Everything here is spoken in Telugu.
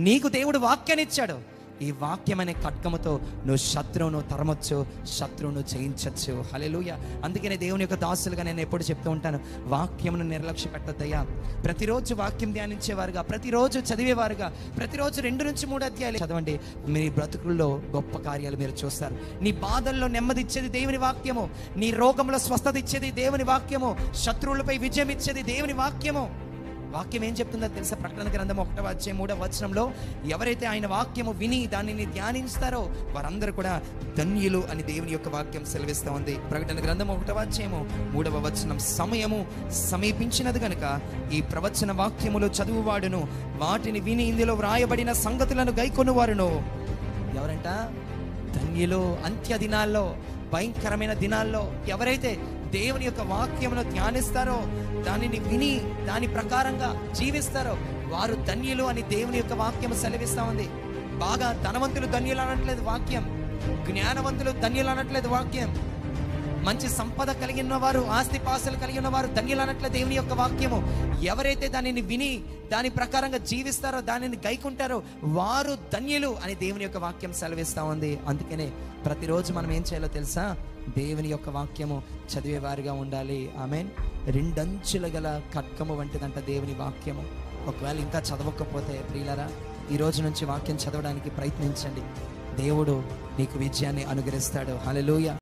నీకు దేవుడు వాక్యాన్ని ఇచ్చాడు. ఈ వాక్యం అనే ఖడ్గముతో నువ్వు శత్రువును తరమొచ్చు, శత్రువును జయించచ్చు. హల్లెలూయా. అందుకనే దేవుని యొక్క దాసులుగా నేను ఎప్పుడు చెప్తూ ఉంటాను, వాక్యమును నిర్లక్ష్య పెట్టద్దయ్యా. ప్రతిరోజు వాక్యం ధ్యానించేవారుగా, ప్రతిరోజు చదివేవారుగా, ప్రతిరోజు 2 నుంచి 3 అధ్యాయాలు చదవండి. మీ బ్రతుకుల్లో గొప్ప కార్యాలు మీరు చూస్తారు. నీ బాధల్లో నెమ్మది ఇచ్చేది దేవుని వాక్యము, నీ రోగంలో స్వస్థత ఇచ్చేది దేవుని వాక్యము, శత్రువులపై విజయం ఇచ్చేది దేవుని వాక్యము. వాక్యం ఏం చెప్తుందో తెలుసా? ప్రకటన గ్రంథం 1వ అధ్యాయం 3వ వచనంలో, ఎవరైతే ఆయన వాక్యము విని దానిని ధ్యానిస్తారో వారందరూ కూడా ధన్యులు అని దేవుని యొక్క వాక్యం సెలవిస్తూ ఉంది. ప్రకటన గ్రంథం 1వ అధ్యాయము 3వ వచనం, సమయము సమీపించినది గనుక ఈ ప్రవచన వాక్యములు చదువువాడును వాటిని విని ఇందులో వ్రాయబడిన సంగతులను గైకొనువారును ఎవరంట? ధన్యులు. అంత్య దినాల్లో, భయంకరమైన దినాల్లో ఎవరైతే దేవుని యొక్క వాక్యమును ధ్యానిస్తారో, దానిని విని దాని ప్రకారంగా జీవిస్తారో వారు ధన్యులు అని దేవుని యొక్క వాక్యం సెలవిస్తా ఉంది. బాగా ధనవంతులు ధన్యులు అనట్లేదు వాక్యం, జ్ఞానవంతులు ధన్యులు అనట్లేదు వాక్యం, మంచి సంపద కలిగిన వారు, ఆస్తిపాస్తులు కలిగిన వారు ధన్యులు అనట్లేదు దేవుని యొక్క వాక్యము. ఎవరైతే దానిని విని దాని ప్రకారంగా జీవిస్తారో, దానిని గైకుంటారో వారు ధన్యులు అని దేవుని యొక్క వాక్యం సెలవిస్తా ఉంది. అందుకనే ప్రతిరోజు మనం ఏం చేయాలో తెలుసా? దేవుని యొక్క వాక్యము చదివేవారిగా ఉండాలి. ఆమేన్. 2 అంచుల గల ఖడ్గము వంటిదంట దేవుని వాక్యము. ఒకవేళ ఇంకా చదవకపోతే ప్రియులారా, ఈ రోజు నుంచి వాక్యం చదవడానికి ప్రయత్నించండి. దేవుడు నీకు విజయాన్ని అనుగ్రహిస్తాడు. హల్లెలూయా.